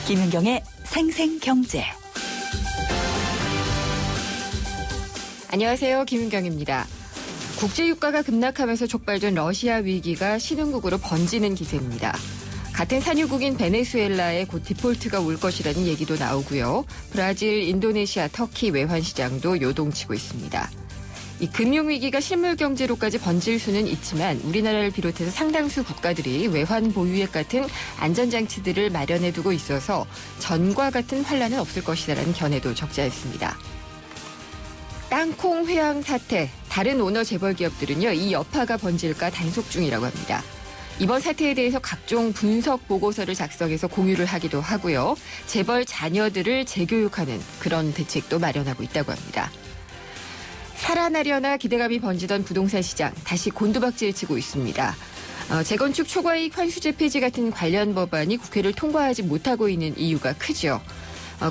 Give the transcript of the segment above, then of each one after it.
김은경의 생생경제. 안녕하세요. 김은경입니다. 국제유가가 급락하면서 촉발된 러시아 위기가 신흥국으로 번지는 기세입니다. 같은 산유국인 베네수엘라에 곧 디폴트가 올 것이라는 얘기도 나오고요. 브라질, 인도네시아, 터키 외환시장도 요동치고 있습니다. 이 금융위기가 실물경제로까지 번질 수는 있지만 우리나라를 비롯해서 상당수 국가들이 외환 보유액 같은 안전장치들을 마련해두고 있어서 전과 같은 환란은 없을 것이라는 견해도 적지 않습니다. 땅콩 회항 사태, 다른 오너 재벌 기업들은요, 이 여파가 번질까 단속 중이라고 합니다. 이번 사태에 대해서 각종 분석 보고서를 작성해서 공유를 하기도 하고요. 재벌 자녀들을 재교육하는 그런 대책도 마련하고 있다고 합니다. 살아나려나 기대감이 번지던 부동산 시장 다시 곤두박질 치고 있습니다. 재건축 초과이익 환수제 폐지 같은 관련 법안이 국회를 통과하지 못하고 있는 이유가 크죠.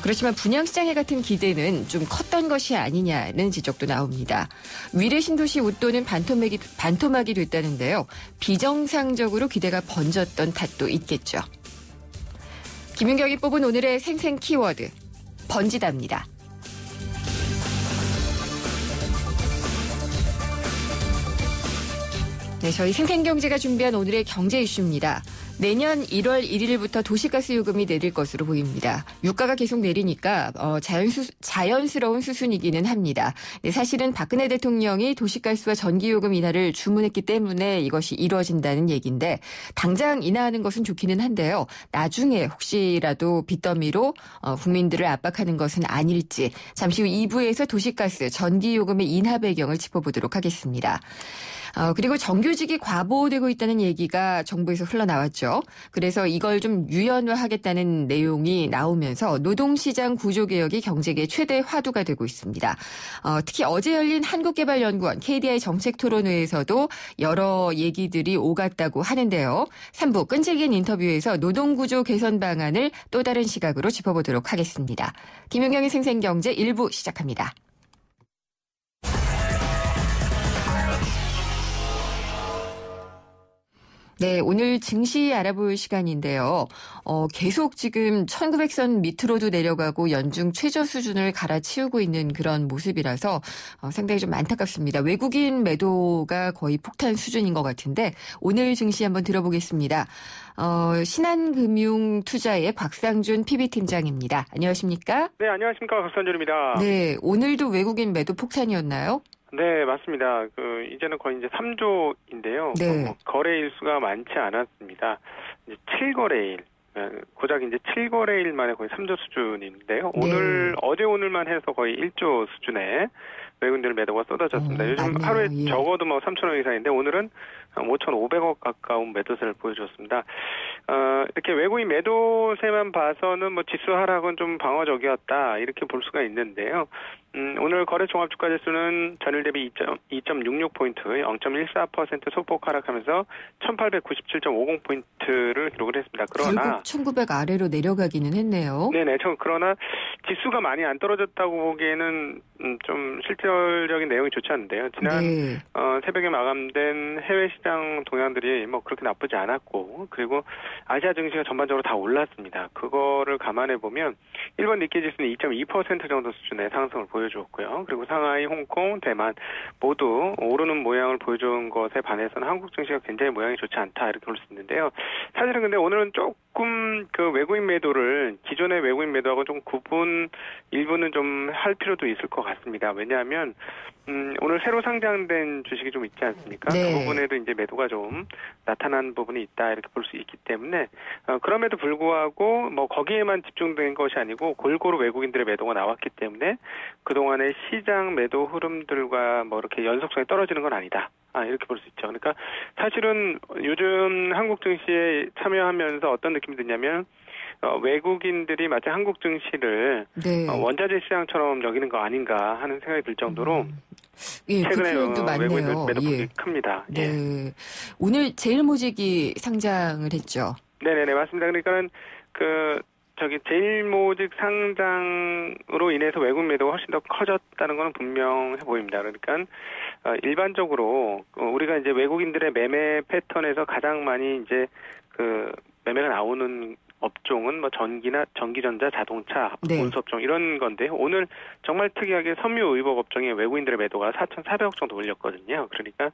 그렇지만 분양시장에 같은 기대는 좀 컸던 것이 아니냐는 지적도 나옵니다. 위례 신도시 웃도는 반토막이 됐다는데요. 비정상적으로 기대가 번졌던 탓도 있겠죠. 김윤경이 뽑은 오늘의 생생 키워드, 번지답니다. 네, 저희 생생경제가 준비한 오늘의 경제 이슈입니다. 내년 1월 1일부터 도시가스 요금이 내릴 것으로 보입니다. 유가가 계속 내리니까 자연스러운 수순이기는 합니다. 네, 사실은 박근혜 대통령이 도시가스와 전기요금 인하를 주문했기 때문에 이것이 이루어진다는 얘기인데 당장 인하하는 것은 좋기는 한데요. 나중에 혹시라도 빚더미로 국민들을 압박하는 것은 아닐지 잠시 후 2부에서 도시가스, 전기요금의 인하 배경을 짚어보도록 하겠습니다. 그리고 정규직이 과보되고 있다는 얘기가 정부에서 흘러나왔죠. 그래서 이걸 좀 유연화하겠다는 내용이 나오면서 노동시장 구조개혁이 경제계의 최대 화두가 되고 있습니다. 특히 어제 열린 한국개발연구원 KDI 정책토론회에서도 여러 얘기들이 오갔다고 하는데요. 3부 끈질긴 인터뷰에서 노동구조 개선 방안을 또 다른 시각으로 짚어보도록 하겠습니다. 김윤경의 생생경제 1부 시작합니다. 네, 오늘 증시 알아볼 시간인데요. 계속 지금 1900선 밑으로도 내려가고 연중 최저 수준을 갈아치우고 있는 그런 모습이라서 상당히 좀 안타깝습니다. 외국인 매도가 거의 폭탄 수준인 것 같은데 오늘 증시 한번 들어보겠습니다. 신한금융투자의 곽상준 PB팀장입니다. 안녕하십니까? 네, 안녕하십니까. 곽상준입니다. 네, 오늘도 외국인 매도 폭탄이었나요? 네, 맞습니다. 이제는 거의 이제 3조인데요. 네. 거래 일수가 많지 않았습니다. 이제 7거래일. 고작 이제 7거래일 만에 거의 3조 수준인데요. 네. 오늘만 해서 거의 1조 수준의 외국인들 매도가 쏟아졌습니다. 요즘 맞네요. 하루에 예. 적어도 3,000원 이상인데 오늘은 5,500억 가까운 매도세를 보여줬습니다. 이렇게 외국인 매도세만 봐서는 지수 하락은 좀 방어적이었다 이렇게 볼 수가 있는데요. 오늘 거래 종합주가지수는 전일 대비 2.66포인트, 0.14% 소폭 하락하면서 1,897.50포인트를 기록을 했습니다. 그러나 결국 1,900 아래로 내려가기는 했네요. 네네. 그러나 지수가 많이 안 떨어졌다고 보기에는 좀 실질적인 내용이 좋지 않은데요. 지난 네. 새벽에 마감된 해외 시장 동향들이 그렇게 나쁘지 않았고, 그리고 아시아 증시가 전반적으로 다 올랐습니다. 그거를 감안해 보면 일본 니케이 지수는 2.2% 정도 수준의 상승을 보여주었고요. 그리고 상하이, 홍콩, 대만 모두 오르는 모양을 보여준 것에 반해서는 한국 증시가 굉장히 모양이 좋지 않다 이렇게 볼 수 있는데요. 사실은 근데 오늘은 조금 그 외국인 매도를 기존의 외국인 매도하고 좀 일부는 좀 할 필요도 있을 것 같습니다. 왜냐하면 오늘 새로 상장된 주식이 좀 있지 않습니까? 네. 그 부분에도 이제 매도가 좀 나타난 부분이 있다 이렇게 볼 수 있기 때문에 그럼에도 불구하고 거기에만 집중된 것이 아니고 골고루 외국인들의 매도가 나왔기 때문에 그동안의 시장 매도 흐름들과 이렇게 연속성이 떨어지는 건 아니다. 이렇게 볼 수 있죠. 그러니까 사실은 요즘 한국 증시에 참여하면서 어떤 느낌이 드냐면 외국인들이 마치 한국 증시를 네. 원자재 시장처럼 여기는 거 아닌가 하는 생각이 들 정도로 예, 최근에 그 표현도 외국인들 많네요. 매도폭이 예. 큽니다. 네. 예. 오늘 제일모직이 상장을 했죠. 네네네, 맞습니다. 그러니까는 제일모직 상장으로 인해서 외국 매도가 훨씬 더 커졌다는 것은 분명해 보입니다. 그러니까 일반적으로 우리가 이제 외국인들의 매매 패턴에서 가장 많이 이제 매매가 나오는 업종은 뭐 전기전자, 자동차, 네. 운수업종 이런 건데 오늘 정말 특이하게 섬유의복 업종에 외국인들의 매도가 4,400억 정도 올렸거든요. 그러니까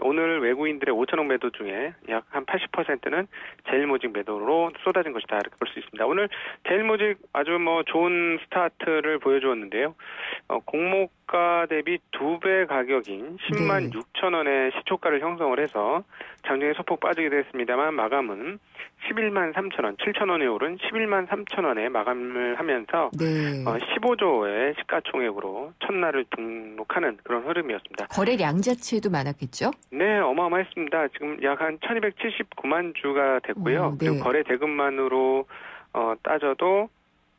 오늘 외국인들의 5천억 매도 중에 약 한 80%는 제일모직 매도로 쏟아진 것이다 이렇게 볼 수 있습니다. 오늘 제일모직 아주 뭐 좋은 스타트를 보여주었는데요. 공모가 대비 2배 가격인 10만 6천 원의 시초가를 형성을 해서 장중에 소폭 빠지게 됐습니다만 마감은 11만 3천 원, 7천 원에 오른 11만 3천 원에 마감을 하면서 네. 15조의 시가총액으로 첫날을 등록하는 그런 흐름이었습니다. 거래량 자체도 많았겠죠? 네, 어마어마했습니다. 지금 약 한 1279만 주가 됐고요. 네. 그리고 거래 대금만으로 따져도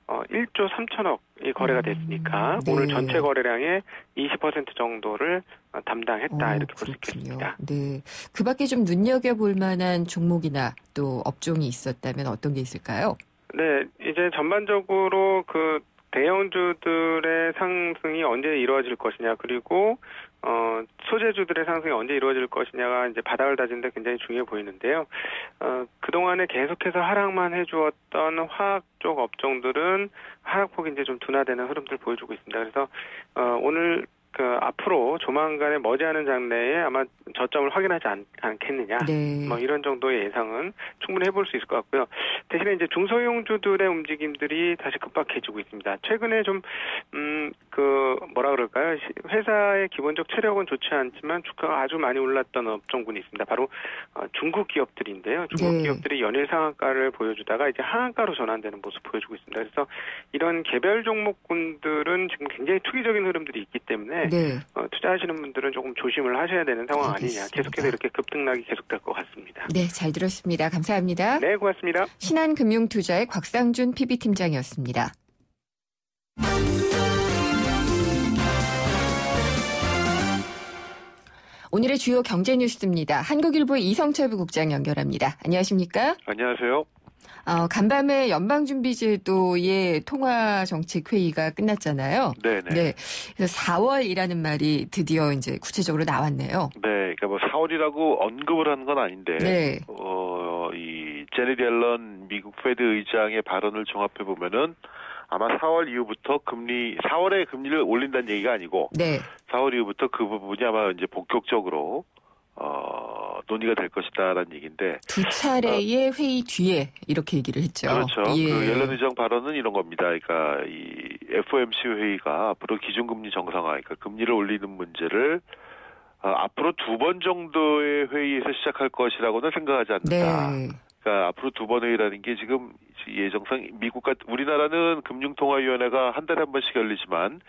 1조 3천억이 거래가 됐으니까 네. 오늘 전체 거래량의 20% 정도를 담당했다 이렇게 볼 수 그렇군요. 있겠습니다. 네, 그 밖에 좀 눈여겨볼 만한 종목이나 또 업종이 있었다면 어떤 게 있을까요? 네, 이제 전반적으로 그 대형주들의 상승이 언제 이루어질 것이냐 그리고 소재주들의 상승이 언제 이루어질 것이냐가 이제 바닥을 다지는데 굉장히 중요해 보이는데요. 그동안에 계속해서 하락만 해주었던 화학 쪽 업종들은 하락폭이 이제 좀 둔화되는 흐름들을 보여주고 있습니다. 그래서 오늘 앞으로 조만간에 머지않은 장래에 아마 저점을 확인하지 않겠느냐. 네. 뭐 이런 정도의 예상은 충분히 해볼 수 있을 것 같고요. 대신에 이제 중소형주들의 움직임들이 다시 급박해지고 있습니다. 최근에 좀, 뭐라 그럴까요? 회사의 기본적 체력은 좋지 않지만 주가가 아주 많이 올랐던 업종군이 있습니다. 바로, 중국 기업들인데요. 중국 네. 기업들이 연일 상한가를 보여주다가 이제 하한가로 전환되는 모습 보여주고 있습니다. 그래서 이런 개별 종목군들은 지금 굉장히 투기적인 흐름들이 있기 때문에 네. 투자하시는 분들은 조금 조심을 하셔야 되는 상황 알겠습니다. 아니냐. 계속해서 이렇게 급등락이 계속될 것 같습니다. 네, 잘 들었습니다. 감사합니다. 네, 고맙습니다. 신한금융투자의 곽상준 PB팀장이었습니다. 오늘의 주요 경제 뉴스입니다. 한국일보의 이성철 부국장 연결합니다. 안녕하십니까? 안녕하세요. 간밤에 연방준비제도의 통화정책회의가 끝났잖아요. 네네. 네. 그래서 4월이라는 말이 드디어 이제 구체적으로 나왔네요. 네, 그러니까 뭐 4월이라고 언급을 하는 건 아닌데, 네. 이 제니 옐런 미국 페드 의장의 발언을 종합해 보면은 아마 4월 이후부터 4월에 금리를 올린다는 얘기가 아니고, 네. 4월 이후부터 그 부분이 아마 이제 본격적으로 논의가 될 것이다라는 얘기인데 두 차례의 회의 뒤에 이렇게 얘기를 했죠. 그렇죠. 예. 그 옐런 의장 발언은 이런 겁니다. 그러니까 이 FOMC 회의가 앞으로 기준금리 정상화, 그러니까 금리를 올리는 문제를 앞으로 2번 정도의 회의에서 시작할 것이라고는 생각하지 않는다. 네. 그러니까 앞으로 2번 회의라는 게 지금 예정상 우리나라는 금융통화위원회가 한 달에 한 번씩 열리지만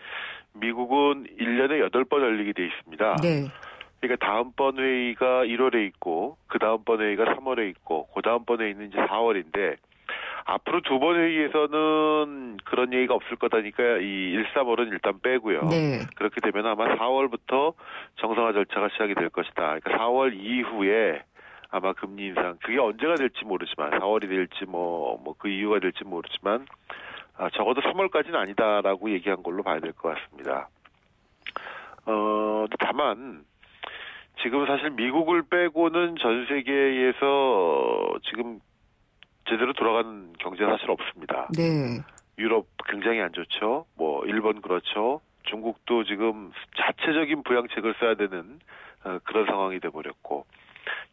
미국은 1년에 8번 열리게 돼 있습니다. 네. 그러니까 다음번 회의가 1월에 있고 그 다음번 회의가 3월에 있고 그 다음번 회의는 이제 4월인데 앞으로 2번 회의에서는 그런 얘기가 없을 거다니까 이 1, 3월은 일단 빼고요. 네. 그렇게 되면 아마 4월부터 정상화 절차가 시작이 될 것이다. 그러니까 4월 이후에 아마 금리 인상 그게 언제가 될지 모르지만 4월이 될지 뭐 그 이유가 될지 모르지만 적어도 3월까지는 아니다라고 얘기한 걸로 봐야 될 것 같습니다. 다만 지금 사실 미국을 빼고는 전 세계에서 지금 제대로 돌아가는 경제가 사실 없습니다. 네. 유럽 굉장히 안 좋죠. 뭐 일본 그렇죠. 중국도 지금 자체적인 부양책을 써야 되는 그런 상황이 돼버렸고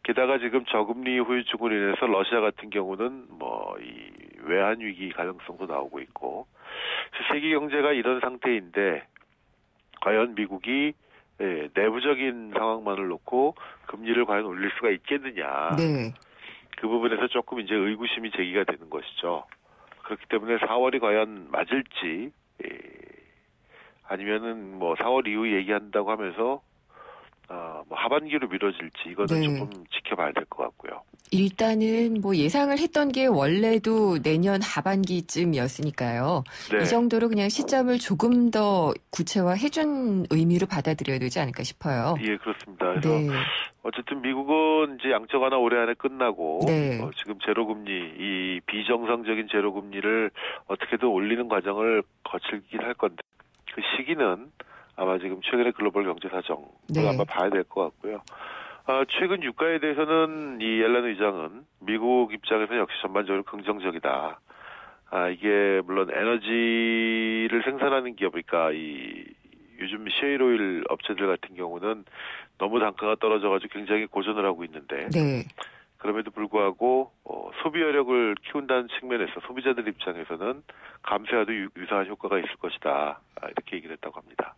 게다가 지금 저금리 후유증으로 인해서 러시아 같은 경우는 뭐 이 외환 위기 가능성도 나오고 있고 세계 경제가 이런 상태인데 과연 미국이 내부적인 상황만을 놓고 금리를 과연 올릴 수가 있겠느냐. 네. 그 부분에서 조금 이제 의구심이 제기가 되는 것이죠. 그렇기 때문에 4월이 과연 맞을지 아니면은 뭐 4월 이후 얘기한다고 하면서 뭐 하반기로 미뤄질지 이거는 네. 조금 지켜봐야 될 것 같고요. 일단은 뭐 예상을 했던 게 원래도 내년 하반기쯤이었으니까요. 네. 이 정도로 그냥 시점을 조금 더 구체화해준 의미로 받아들여야 되지 않을까 싶어요. 예, 그렇습니다. 그래서 네. 어쨌든 미국은 이제 양적 완화 올해 안에 끝나고 네. 지금 제로금리 이 비정상적인 제로금리를 어떻게든 올리는 과정을 거치긴 할 건데 그 시기는 아마 지금 최근의 글로벌 경제 사정을 네. 아마 봐야 될 것 같고요. 최근 유가에 대해서는 이 옐런 의장은 미국 입장에서는 역시 전반적으로 긍정적이다. 이게 물론 에너지를 생산하는 기업이니까 요즘 셰일오일 업체들 같은 경우는 너무 단가가 떨어져가지고 굉장히 고전을 하고 있는데 네. 그럼에도 불구하고 소비여력을 키운다는 측면에서 소비자들 입장에서는 감세와도 유사한 효과가 있을 것이다. 이렇게 얘기를 했다고 합니다.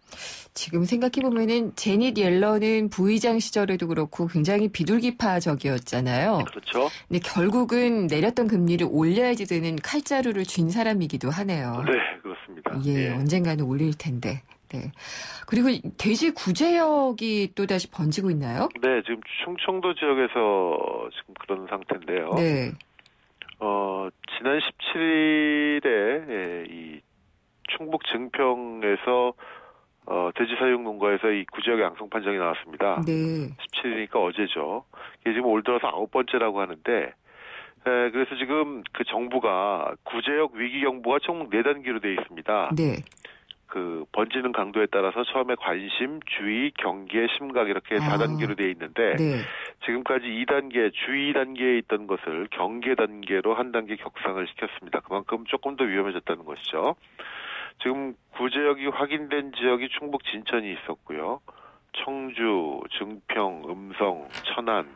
지금 생각해보면은 제닛 옐런은 부의장 시절에도 그렇고 굉장히 비둘기파적이었잖아요. 그렇죠. 근데 결국은 내렸던 금리를 올려야지 되는 칼자루를 쥔 사람이기도 하네요. 네, 그렇습니다. 예, 언젠가는 올릴 텐데. 네. 그리고 돼지 구제역이 또 다시 번지고 있나요? 네, 지금 충청도 지역에서 지금 그런 상태인데요. 네. 지난 17일에 이 충북 증평에서 돼지 사육 농가에서 이 구제역 양성 판정이 나왔습니다. 네. 17일이니까 어제죠. 이게 지금 올 들어서 9번째라고 하는데, 그래서 지금 그 정부가 구제역 위기 경보가 총 4단계로 되어 있습니다. 네. 그 번지는 강도에 따라서 처음에 관심, 주의, 경계, 심각 이렇게 4단계로 되어 있는데 네. 지금까지 2단계, 주의 단계에 있던 것을 경계 단계로 한 단계 격상을 시켰습니다. 그만큼 조금 더 위험해졌다는 것이죠. 지금 구제역이 확인된 지역이 충북 진천이 있었고요. 청주, 증평, 음성, 천안,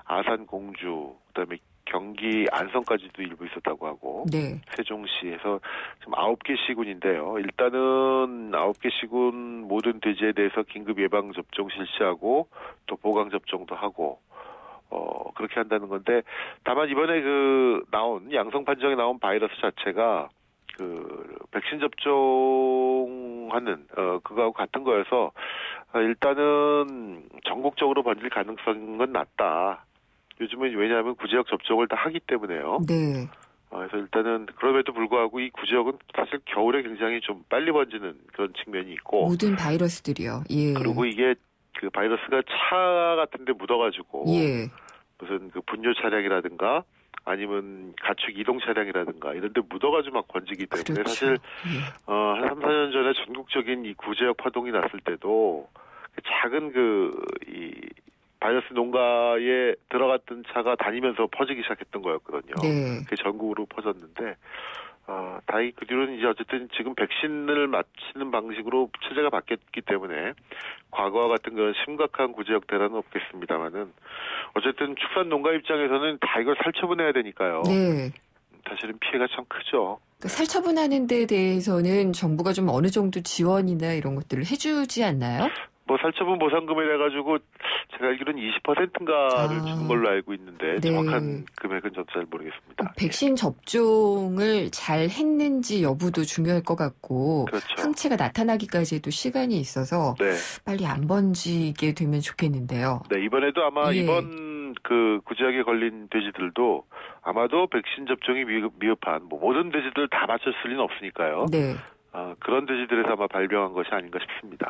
아산, 공주, 그다음에 경기 안성까지도 일부 있었다고 하고 네. 세종시에서 지금 9개 시군인데요. 일단은 9개 시군 모든 돼지에 대해서 긴급 예방 접종 실시하고 또 보강 접종도 하고 그렇게 한다는 건데 다만 이번에 나온 양성 판정에 나온 바이러스 자체가 백신 접종하는 그거하고 같은 거여서 일단은 전국적으로 번질 가능성은 낮다. 요즘은 왜냐하면 구제역 접종을 다 하기 때문에요. 네. 그래서 일단은 그럼에도 불구하고 이 구제역은 사실 겨울에 굉장히 좀 빨리 번지는 그런 측면이 있고 모든 바이러스들이요. 예. 그리고 이게 그 바이러스가 차 같은데 묻어가지고 예. 무슨 그 분뇨 차량이라든가 아니면 가축 이동 차량이라든가 이런 데 묻어가지고 막 번지기 때문에 그렇죠. 사실 예. 한 3, 4년 전에 전국적인 이 구제역 파동이 났을 때도 작은 이 바이러스 농가에 들어갔던 차가 다니면서 퍼지기 시작했던 거였거든요. 네. 그게 전국으로 퍼졌는데 다행히 그 뒤로는 이제 어쨌든 지금 백신을 맞히는 방식으로 체제가 바뀌었기 때문에 과거와 같은 그런 심각한 구제역 대란은 없겠습니다만은 어쨌든 축산 농가 입장에서는 다 이걸 살처분해야 되니까요. 네. 사실은 피해가 참 크죠. 그러니까 살처분하는 데 대해서는 정부가 좀 어느 정도 지원이나 이런 것들을 해주지 않나요? 살처분 보상금을 해가지고 제가 알기로는 20%인가를 주는 걸로 알고 있는데 네. 정확한 금액은 저도 잘 모르겠습니다. 백신 접종을 잘 했는지 여부도 중요할 것 같고 그렇죠. 항체가 나타나기까지도 시간이 있어서 네. 빨리 안 번지게 되면 좋겠는데요. 네, 이번에도 아마 예. 이번 그 구제역에 걸린 돼지들도 아마도 백신 접종이 미흡한 모든 돼지들 다 맞췄을 리는 없으니까요. 네. 그런 돼지들에서 아마 발병한 것이 아닌가 싶습니다.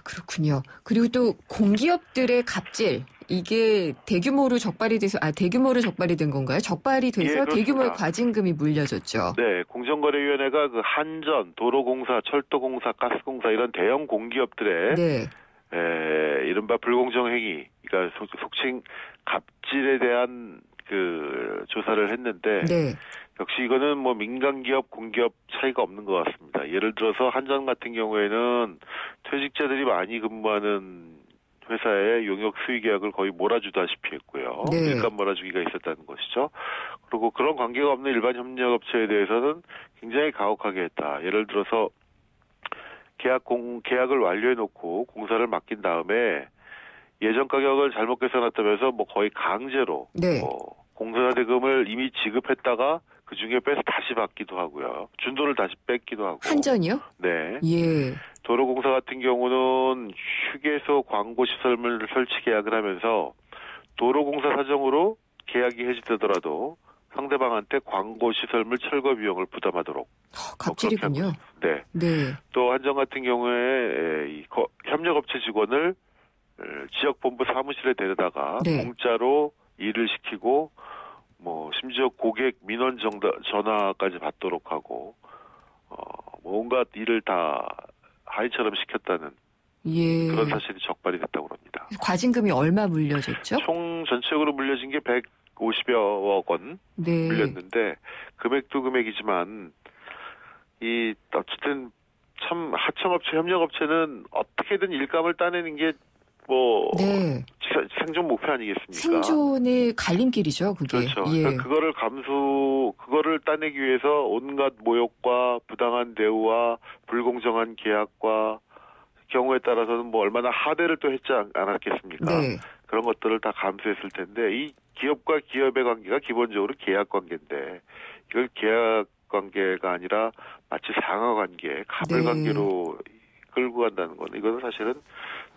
그렇군요. 그리고 또 공기업들의 갑질 이게 대규모로 적발이 된 건가요? 적발이 돼서 예, 대규모의 과징금이 물려졌죠. 네, 공정거래위원회가 그 한전, 도로공사, 철도공사, 가스공사 이런 대형 공기업들의 네. 이른바 불공정행위, 그러니까 속칭 갑질에 대한 그 조사를 했는데 네. 역시 이거는 민간기업, 공기업 차이가 없는 것 같습니다. 예를 들어서 한전 같은 경우에는 퇴직자들이 많이 근무하는 회사의 용역 수의 계약을 거의 몰아주다시피 했고요. 네. 일감 몰아주기가 있었다는 것이죠. 그리고 그런 관계가 없는 일반 협력업체에 대해서는 굉장히 가혹하게 했다. 예를 들어서 계약을 완료해놓고 공사를 맡긴 다음에 예전 가격을 잘못 계산했다면서 거의 강제로 네. 공사 대금을 이미 지급했다가 그 중에 빼서 다시 받기도 하고요. 준돈을 다시 뺏기도 하고. 한전이요? 네. 예. 도로공사 같은 경우는 휴게소 광고 시설물 설치 계약을 하면서 도로공사 사정으로 계약이 해지되더라도 상대방한테 광고 시설물 철거 비용을 부담하도록. 갑질이군요. 네. 네. 또 한전 같은 경우에 협력업체 직원을 지역본부 사무실에 데려다가 네. 공짜로 일을 시키고 심지어 고객 민원 전화까지 받도록 하고 온갖 일을 다 하이처럼 시켰다는 예. 그런 사실이 적발이 됐다고 합니다. 있습니다. 과징금이 얼마 물려졌죠? 총 전체적으로 물려진 게 150여억 원 네. 물렸는데 금액도 금액이지만 이 어쨌든 참 하청업체, 협력업체는 어떻게든 일감을 따내는 게 뭐 네. 생존 목표 아니겠습니까? 생존의 갈림길이죠, 그게. 그렇죠. 예. 그러니까 그거를 따내기 위해서 온갖 모욕과 부당한 대우와 불공정한 계약과 경우에 따라서는 뭐 얼마나 하대를 또 했지 않았겠습니까? 네. 그런 것들을 다 감수했을 텐데 이 기업과 기업의 관계가 기본적으로 계약 관계인데 이걸 계약 관계가 아니라 마치 상하 관계, 갑을 네. 관계로 끌고 간다는 건 이거는 사실은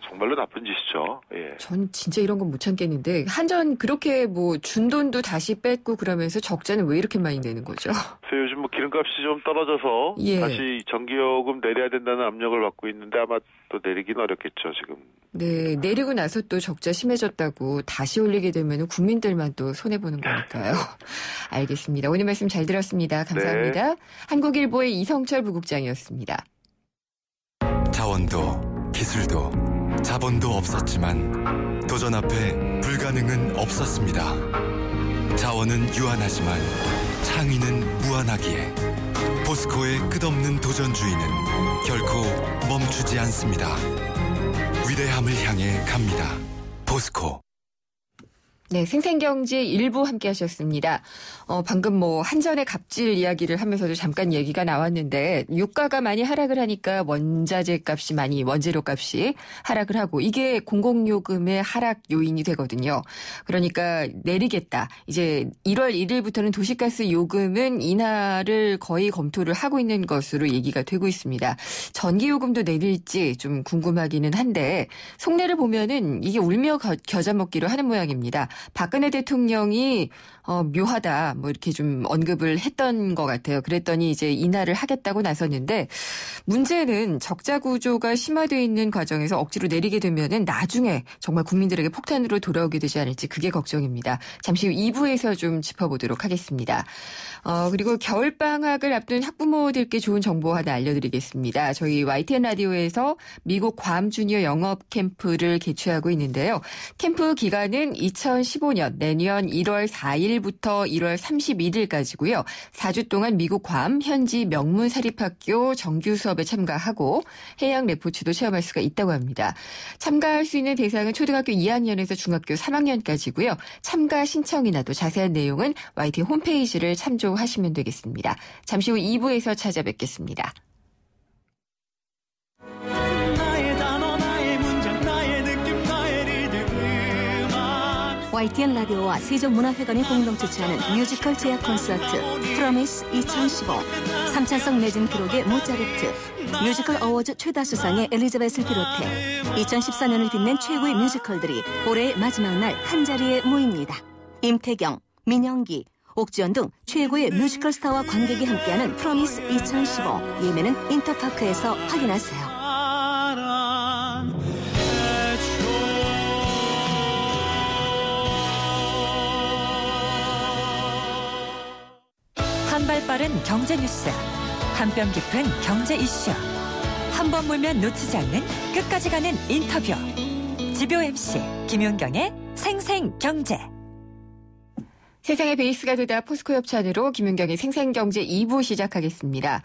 정말로 나쁜 짓이죠. 예. 전 진짜 이런 건 못 참겠는데 한전 그렇게 뭐 준 돈도 다시 뺏고 그러면서 적자는 왜 이렇게 많이 내는 거죠? 그래서 요즘 뭐 기름값이 좀 떨어져서 예. 다시 전기요금 내려야 된다는 압력을 받고 있는데 아마 또 내리긴 어렵겠죠 지금. 네, 내리고 나서 또 적자 심해졌다고 다시 올리게 되면 국민들만 또 손해보는 거니까요. 알겠습니다. 오늘 말씀 잘 들었습니다. 감사합니다. 네. 한국일보의 이성철 부국장이었습니다. 자원도 기술도 자본도 없었지만 도전 앞에 불가능은 없었습니다. 자원은 유한하지만 창의는 무한하기에 포스코의 끝없는 도전주의는 결코 멈추지 않습니다. 위대함을 향해 갑니다. 포스코. 네, 생생경제 일부 함께 하셨습니다. 방금 뭐 한전의 갑질 이야기를 하면서도 잠깐 얘기가 나왔는데 유가가 많이 하락을 하니까 원자재 값이 원재료 값이 하락을 하고 이게 공공요금의 하락 요인이 되거든요. 그러니까 내리겠다. 이제 1월 1일부터는 도시가스 요금은 인하를 거의 검토를 하고 있는 것으로 얘기가 되고 있습니다. 전기요금도 내릴지 좀 궁금하기는 한데 속내를 보면은 이게 울며 겨자 먹기로 하는 모양입니다. 박근혜 대통령이 묘하다 뭐 이렇게 좀 언급을 했던 것 같아요. 그랬더니 이제 인하를 하겠다고 나섰는데 문제는 적자 구조가 심화되어 있는 과정에서 억지로 내리게 되면은 나중에 정말 국민들에게 폭탄으로 돌아오게 되지 않을지 그게 걱정입니다. 잠시 후 2부에서 좀 짚어보도록 하겠습니다. 그리고 겨울방학을 앞둔 학부모들께 좋은 정보 하나 알려드리겠습니다. 저희 YTN 라디오에서 미국 괌 주니어 영업 캠프를 개최하고 있는데요. 캠프 기간은 2015년 내년 1월 4일부터 1월 31일까지고요. 4주 동안 미국 괌 현지 명문 사립학교 정규 수업에 참가하고 해양 레포츠도 체험할 수가 있다고 합니다. 참가할 수 있는 대상은 초등학교 2학년에서 중학교 3학년까지고요. 참가 신청이나 또 자세한 내용은 YTN 홈페이지를 참조하시면 되겠습니다. 잠시 후 2부에서 찾아뵙겠습니다. YTN 라디오와 세종문화회관이 공동 주최하는 뮤지컬 제약 콘서트 프로미스 2015 3차성 매진 기록의 모차르트 뮤지컬 어워즈 최다 수상의 엘리자벳을 비롯해 2014년을 빛낸 최고의 뮤지컬들이 올해의 마지막 날 한자리에 모입니다. 임태경, 민영기, 옥지연 등 최고의 뮤지컬 스타와 관객이 함께하는 프로미스 2015 예매는 인터파크에서 확인하세요. 한발 빠른 경제 뉴스, 한뼘 깊은 경제 이슈, 한 번 물면 놓치지 않는 끝까지 가는 인터뷰. 지표 MC 김윤경의 생생경제. 세상의 베이스가 되다 포스코 협찬으로 김윤경의 생생경제 2부 시작하겠습니다.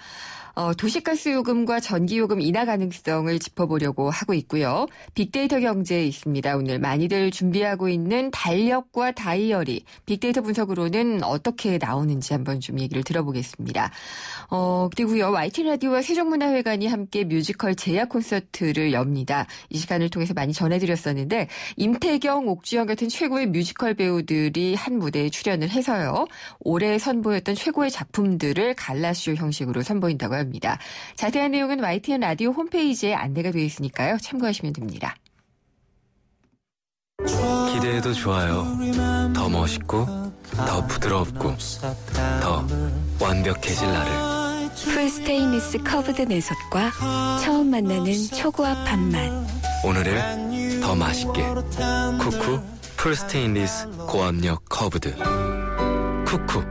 도시가스 요금과 전기요금 인하 가능성을 짚어보려고 하고 있고요. 빅데이터 경제에 있습니다. 오늘 많이들 준비하고 있는 달력과 다이어리, 빅데이터 분석으로는 어떻게 나오는지 한번 좀 얘기를 들어보겠습니다. 그리고요. YTN 라디오와 세종문화회관이 함께 뮤지컬 제약 콘서트를 엽니다. 이 시간을 통해서 많이 전해드렸었는데 임태경, 옥주영 같은 최고의 뮤지컬 배우들이 한 무대에 출연을 해서요. 올해 선보였던 최고의 작품들을 갈라쇼 형식으로 선보인다고 합니다. 자세한 내용은 YTN 라디오 홈페이지에 안내가 되어 있으니까요. 참고하시면 됩니다. 기대해도 좋아요. 더 멋있고 더 부드럽고 더 완벽해질 나를. 풀스테인리스 커브드 내솥과 처음 만나는 초고압 밥맛. 오늘을 더 맛있게. 쿠쿠 풀스테인리스 고압력 커브드. 쿠쿠.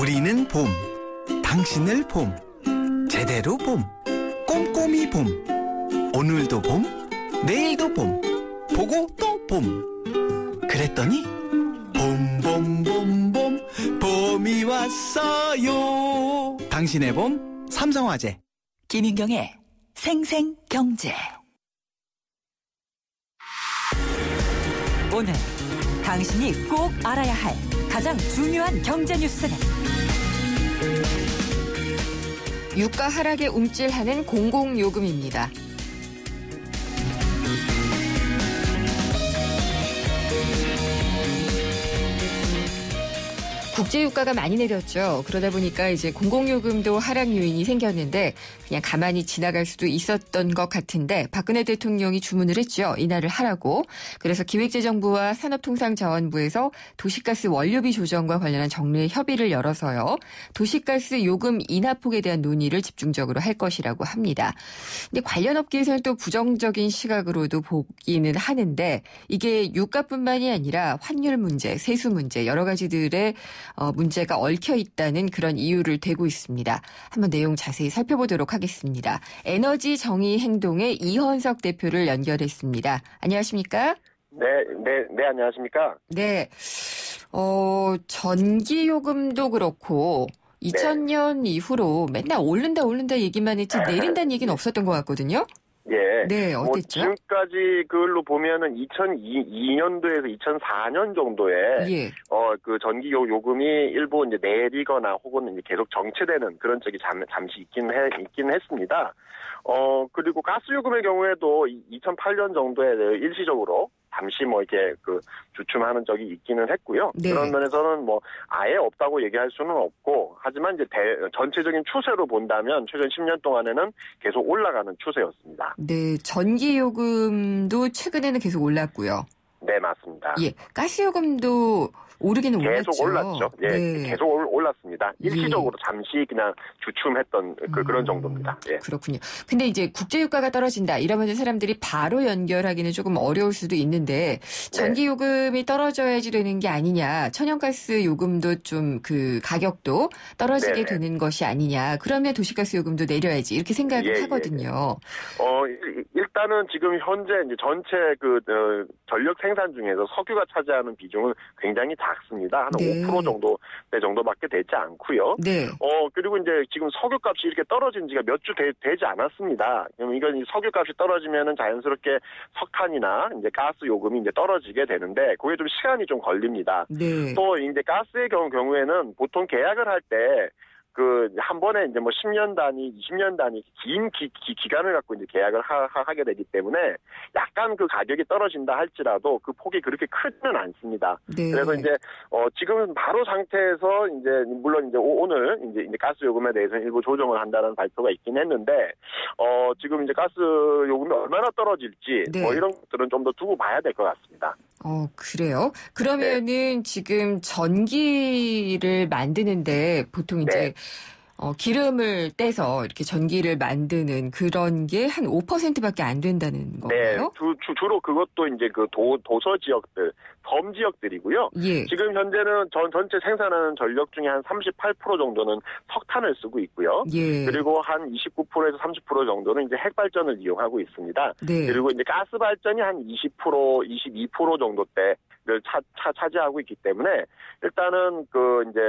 우리는 봄, 당신을 봄, 제대로 봄, 꼼꼼히 봄. 오늘도 봄, 내일도 봄, 보고 또 봄. 그랬더니 봄, 봄이 왔어요. 당신의 봄, 삼성화재. 김윤경의 생생경제. 오늘 당신이 꼭 알아야 할 가장 중요한 경제 뉴스는 유가 하락에 움찔하는 공공요금입니다. 국제유가가 많이 내렸죠. 그러다 보니까 이제 공공요금도 하락 요인이 생겼는데 그냥 가만히 지나갈 수도 있었던 것 같은데 박근혜 대통령이 주문을 했죠. 인하를 하라고. 그래서 기획재정부와 산업통상자원부에서 도시가스 원료비 조정과 관련한 정례 협의를 열어서요. 도시가스 요금 인하폭에 대한 논의를 집중적으로 할 것이라고 합니다. 근데 관련 업계에서는 또 부정적인 시각으로도 보기는 하는데 이게 유가뿐만이 아니라 환율 문제, 세수 문제 여러 가지들의 문제가 얽혀 있다는 그런 이유를 대고 있습니다. 한번 내용 자세히 살펴보도록 하겠습니다. 에너지 정의 행동의 이헌석 대표를 연결했습니다. 안녕하십니까? 네, 안녕하십니까? 네. 전기요금도 그렇고 2000년 이후로 맨날 오른다 얘기만 했지 내린다는 얘기는 없었던 것 같거든요. 예. 네, 어땠죠? 지금까지 그걸로 보면은 2002년도에서 2004년 정도에 예. 그 전기 요금이 일부 이제 내리거나 혹은 이제 계속 정체되는 그런 적이 잠시 있긴 했습니다. 그리고 가스 요금의 경우에도 2008년 정도에 일시적으로 잠시 이렇게 주춤하는 적이 있기는 했고요. 네. 그런 면에서는 아예 없다고 얘기할 수는 없고, 하지만 이제 전체적인 추세로 본다면 최근 10년 동안에는 계속 올라가는 추세였습니다. 네, 전기요금도 최근에는 계속 올랐고요. 네, 맞습니다. 예, 가스요금도 오르기는 계속 올랐죠. 예, 네. 계속 올랐습니다. 일시적으로 잠시 그냥 주춤했던 그런 정도입니다. 예. 그렇군요. 근데 이제 국제유가가 떨어진다 이러면 사람들이 바로 연결하기는 조금 어려울 수도 있는데 전기요금이 떨어져야지 되는 게 아니냐. 천연가스 요금도 좀 가격도 떨어지게 되는 것이 아니냐. 그러면 도시가스 요금도 내려야지 이렇게 생각을 하거든요. 일단은 지금 현재 이제 전체 전력 생산 중에서 석유가 차지하는 비중은 굉장히 작습니다. 한 5% 정도밖에 되지 않고요. 네. 그리고 이제 지금 석유값이 이렇게 떨어진 지가 몇 주 되지 않았습니다. 그럼 이건 석유값이 떨어지면은 자연스럽게 석탄이나 이제 가스 요금이 이제 떨어지게 되는데 그게 좀 시간이 좀 걸립니다. 네. 또 이제 가스의 경우에는 보통 계약을 할 때 한 번에 이제 10년 단위, 20년 단위 긴 기간을 갖고 이제 계약을 하게 되기 때문에 약간 가격이 떨어진다 할지라도 그 폭이 그렇게 크지는 않습니다. 네. 그래서 이제 지금 바로 상태에서 이제 물론 이제 오늘 이제 가스 요금에 대해서는 일부 조정을 한다는 발표가 있긴 했는데 지금 이제 가스 요금이 얼마나 떨어질지 이런 것들은 좀 더 두고 봐야 될 것 같습니다. 그래요? 그러면은 지금 전기를 만드는데 보통 이제 기름을 떼서 이렇게 전기를 만드는 그런 게 한 5%밖에 안 된다는 건가요? 네, 주로 그것도 이제 도서 지역들, 섬 지역들이고요. 예. 지금 현재는 전체 생산하는 전력 중에 한 38% 정도는 석탄을 쓰고 있고요. 예. 그리고 한 29%에서 30% 정도는 이제 핵발전을 이용하고 있습니다. 네. 그리고 이제 가스 발전이 한 20%, 22% 정도대를 차지하고 있기 때문에 일단은 이제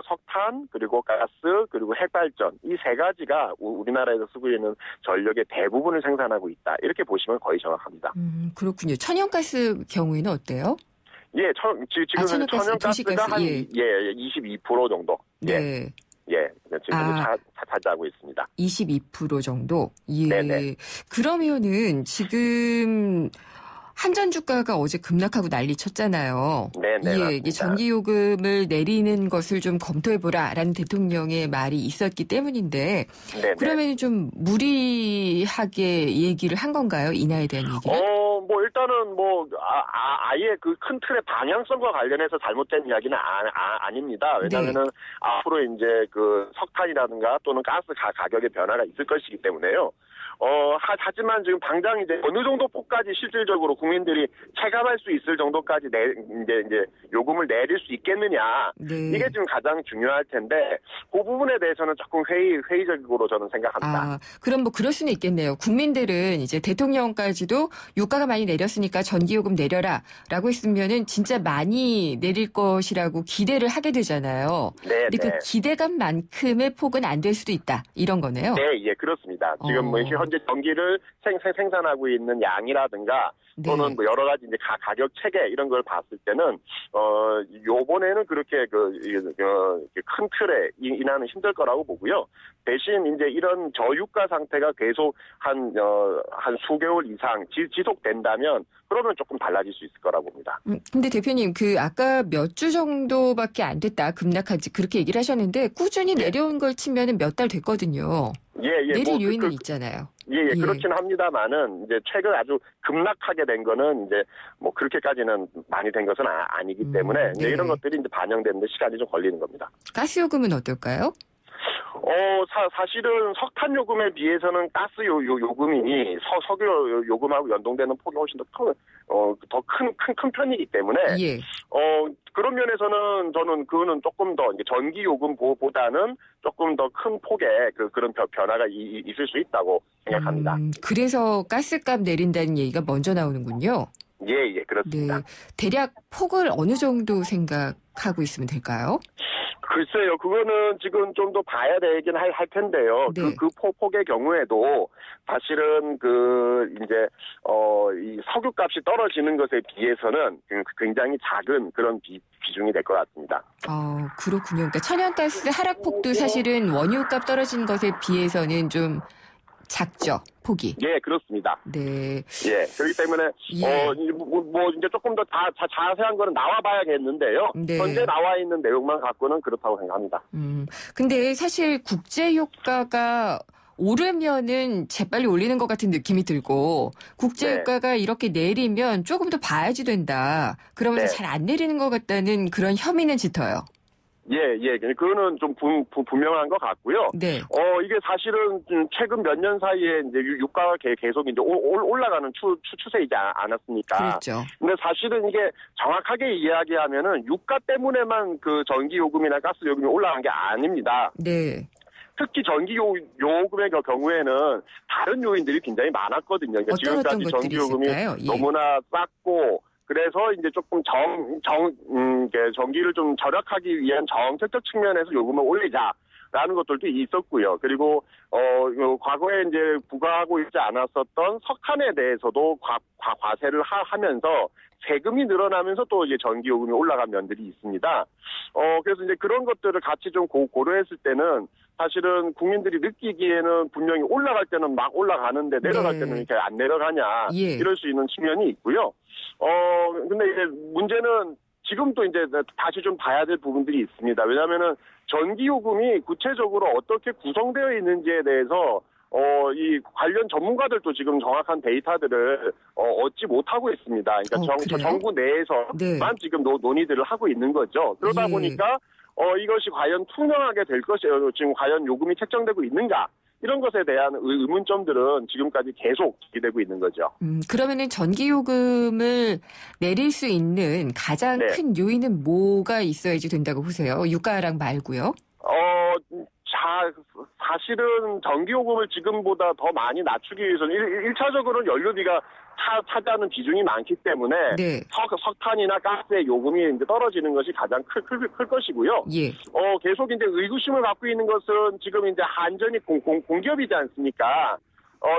석탄 그리고 가스 그리고 핵발전 이 세 가지가 우리나라에서 쓰고 있는 전력의 대부분을 생산하고 있다. 이렇게 보시면 거의 정확합니다. 그렇군요. 천연가스 경우에는 어때요? 예, 지금 천연가스가 한 22% 정도. 네. 예, 지금 차지하고 있습니다. 22% 정도? 예. 네네. 그러면은 지금 한전 주가가 어제 급락하고 난리 쳤잖아요. 네, 이게 전기요금을 내리는 것을 좀 검토해보라라는 대통령의 말이 있었기 때문인데 그러면 좀 무리하게 얘기를 한 건가요? 인하에 대한 얘기를? 일단은 아예 큰 틀의 방향성과 관련해서 잘못된 이야기는 아닙니다. 왜냐하면은 앞으로 이제 석탄이라든가 또는 가스 가격의 변화가 있을 것이기 때문에요. 하지만 지금 당장 이제 어느 정도 폭까지 실질적으로 국민들이 체감할 수 있을 정도까지 이제 요금을 내릴 수 있겠느냐. 네. 이게 지금 가장 중요할 텐데 그 부분에 대해서는 조금 회의적으로 저는 생각합니다. 그럼 뭐 그럴 수는 있겠네요. 국민들은 이제 대통령까지도 유가가 많이 내렸으니까 전기요금 내려라라고 했으면은 진짜 많이 내릴 것이라고 기대를 하게 되잖아요. 네. 근데 그 기대감만큼의 폭은 안 될 수도 있다. 이런 거네요. 네, 예, 그렇습니다. 지금 뭐 현재 전기를 생산하고 있는 양이라든가 또는 뭐 여러 가지 이제 가격 체계 이런 걸 봤을 때는 요번에는 그렇게 큰 틀에 인하는 힘들 거라고 보고요. 대신 이제 이런 저유가 상태가 계속 한 수개월 이상 지속된다면 그러면 조금 달라질 수 있을 거라고 봅니다. 근데 대표님 아까 몇 주 정도밖에 안 됐다 급락하지 그렇게 얘기를 하셨는데 꾸준히 내려온 걸 치면은 몇 달 됐거든요. 예. 내릴 요인은 있잖아요. 예, 그렇긴 합니다만은 이제 최근 아주 급락하게 된 거는 이제 뭐 그렇게까지는 많이 된 것은 아니기 때문에 이제 이런 것들이 이제 반영되는데 시간이 좀 걸리는 겁니다. 가스 요금은 어떨까요? 사실은 석탄 요금에 비해서는 가스 요금이 석유 요금하고 연동되는 폭이 훨씬 더 큰 편이기 때문에 그런 면에서는 저는 그거는 조금 더 이제 전기 요금보다는 조금 더 큰 폭의 그런 변화가 있을 수 있다고 생각합니다. 그래서 가스값 내린다는 얘기가 먼저 나오는군요. 예, 그렇습니다. 네, 대략 폭을 어느 정도 생각하고 있으면 될까요? 글쎄요, 그거는 지금 좀 더 봐야 되긴 할 텐데요. 네. 그 폭의 경우에도 사실은 이 석유값이 떨어지는 것에 비해서는 굉장히 작은 그런 비중이 될 것 같습니다. 그렇군요. 그러니까 천연가스 하락폭도 사실은 원유값 떨어진 것에 비해서는 좀 작죠, 폭이. 예, 그렇습니다. 네. 예, 그렇기 때문에 이제 조금 더 자세한 거는 나와봐야겠는데요. 네. 현재 나와 있는 내용만 갖고는 그렇다고 생각합니다. 근데 사실 국제유가가 오르면은 재빨리 올리는 것 같은 느낌이 들고 국제유가가 이렇게 내리면 조금 더 봐야지 된다. 그러면서 잘 안 내리는 것 같다는 그런 혐의는 짙어요. 예. 그거는 좀 분명한 것 같고요. 네. 이게 사실은 최근 몇 년 사이에 이제 유가가 계속 이제 올라가는 추세이지 않았습니까? 그렇죠. 근데 사실은 이게 정확하게 이야기하면은 유가 때문에만 그 전기 요금이나 가스 요금이 올라간 게 아닙니다. 네. 특히 전기 요금의 경우에는 다른 요인들이 굉장히 많았거든요. 그러니까 지금까지 전기 요금이 너무나 쌌고 그래서 이제 조금 전기를 좀 절약하기 위한 정책적 측면에서 요금을 올리자라는 것들도 있었고요. 그리고 과거에 이제 부과하고 있지 않았었던 석탄에 대해서도 과세를 하면서 세금이 늘어나면서 또 이제 전기 요금이 올라간 면들이 있습니다. 그래서 이제 그런 것들을 같이 좀 고려했을 때는 사실은 국민들이 느끼기에는 분명히 올라갈 때는 막 올라가는데 내려갈 때는 이렇게 안 내려가냐 이럴 수 있는 측면이 있고요. 근데 이제 문제는 지금도 이제 다시 좀 봐야 될 부분들이 있습니다. 왜냐하면은 전기요금이 구체적으로 어떻게 구성되어 있는지에 대해서 이 관련 전문가들도 지금 정확한 데이터들을 얻지 못하고 있습니다. 그러니까 정부 내에서만 지금 논의들을 하고 있는 거죠. 그러다 보니까 이것이 과연 투명하게 될 것이에요. 지금 과연 요금이 책정되고 있는가? 이런 것에 대한 의문점들은 지금까지 계속 제기되고 있는 거죠. 그러면은 전기요금을 내릴 수 있는 가장 큰 요인은 뭐가 있어야지 된다고 보세요? 유가 하락 말고요. 사실은 전기요금을 지금보다 더 많이 낮추기 위해서는 1차적으로는 연료비가 차지하는 비중이 많기 때문에 석탄이나 가스의 요금이 이제 떨어지는 것이 가장 클 것이고요. 계속 이제 의구심을 갖고 있는 것은 지금 이제 한전이 공기업이지 않습니까?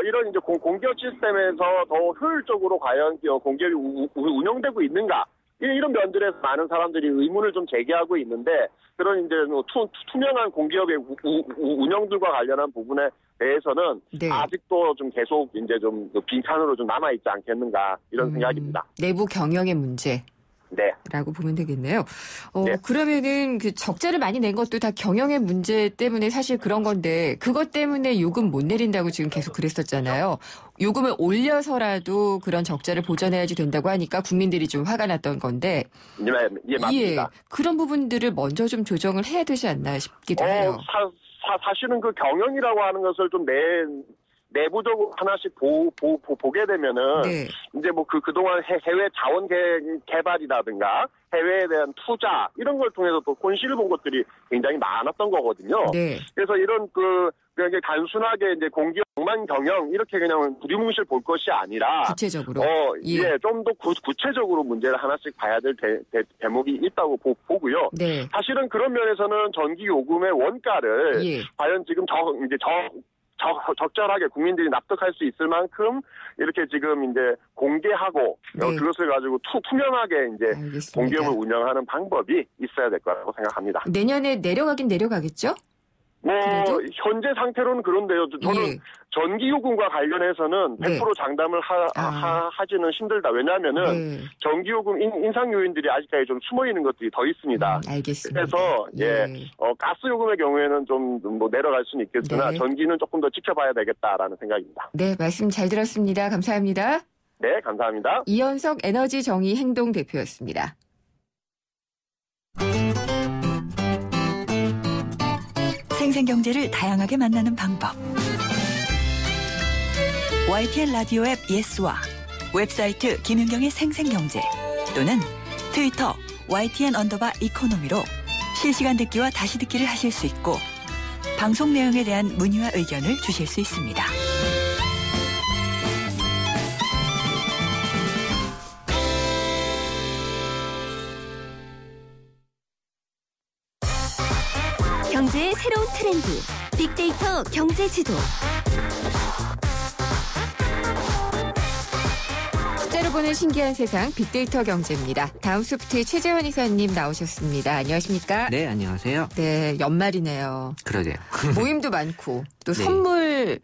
이런 이제 공기업 시스템에서 더 효율적으로 과연 공기업이 운영되고 있는가? 이런 면들에서 많은 사람들이 의문을 좀 제기하고 있는데 그런 이제 투명한 공기업의 운영들과 관련한 부분에 대해서는 아직도 좀 계속 이제 좀 빈칸으로 좀 남아 있지 않겠는가 이런 생각입니다. 내부 경영의 문제. 라고 보면 되겠네요. 그러면은 그 적자를 많이 낸 것도 다 경영의 문제 때문에 사실 그런 건데 그것 때문에 요금 못 내린다고 지금 계속 그랬었잖아요. 요금을 올려서라도 그런 적자를 보전해야지 된다고 하니까 국민들이 좀 화가 났던 건데. 맞습니다. 그런 부분들을 먼저 좀 조정을 해야 되지 않나 싶기도 해요. 사실은 그 경영이라고 하는 것을 좀 내부적으로 하나씩 보게 되면은 네. 이제 뭐 그동안 해외 자원 개발이라든가 해외에 대한 투자 이런 걸 통해서 또 손실을 본 것들이 굉장히 많았던 거거든요. 네. 그래서 이런 그냥 단순하게 이제 공기업만 경영 이렇게 그냥 두리뭉실 볼 것이 아니라 구체적으로 좀 더 구체적으로 문제를 하나씩 봐야 될 대목이 있다고 보고요. 네. 사실은 그런 면에서는 전기 요금의 원가를 과연 지금 적절하게 국민들이 납득할 수 있을 만큼 이렇게 지금 이제 공개하고 그것을 가지고 투명하게 이제 알겠습니다. 공기업을 운영하는 방법이 있어야 될 거라고 생각합니다. 내년에 내려가긴 내려가겠죠? 그래도? 현재 상태로는 그런데요. 저는 전기요금과 관련해서는 100% 장담을 하지는 힘들다. 왜냐하면은 전기요금 인상 요인들이 아직까지 좀 숨어 있는 것들이 더 있습니다. 알겠습니다. 그래서 가스요금의 경우에는 좀 뭐 내려갈 수는 있겠으나 전기는 조금 더 지켜봐야 되겠다라는 생각입니다. 네, 말씀 잘 들었습니다. 감사합니다. 네, 감사합니다. 이현석 에너지 정의 행동 대표였습니다. 생생경제를 다양하게 만나는 방법. YTN 라디오 앱 예스와 웹사이트 김윤경의 생생경제 또는 트위터 YTN_이코노미로 실시간 듣기와 다시 듣기를 하실 수 있고 방송 내용에 대한 문의와 의견을 주실 수 있습니다. 경제의 새로운 트렌드, 빅데이터 경제지도. 숫자로 보는 신기한 세상, 빅데이터 경제입니다. 다음 소프트의 최재원 이사님 나오셨습니다. 안녕하십니까? 네, 안녕하세요. 네, 연말이네요. 그러게요. 모임도 많고 또 선물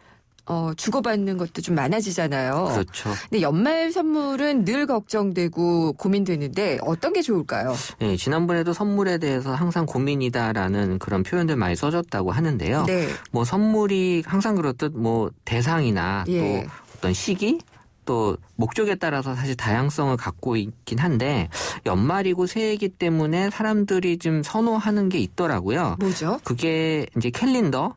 주고받는 것도 좀 많아지잖아요. 그렇죠. 근데 연말 선물은 늘 걱정되고 고민되는데 어떤 게 좋을까요? 네, 지난번에도 선물에 대해서 항상 고민이다라는 그런 표현들 많이 써줬다고 하는데요. 네. 뭐 선물이 항상 그렇듯 뭐 대상이나 또 어떤 시기 또 목적에 따라서 사실 다양성을 갖고 있긴 한데 연말이고 새해이기 때문에 사람들이 좀 선호하는 게 있더라고요. 뭐죠? 그게 이제 캘린더.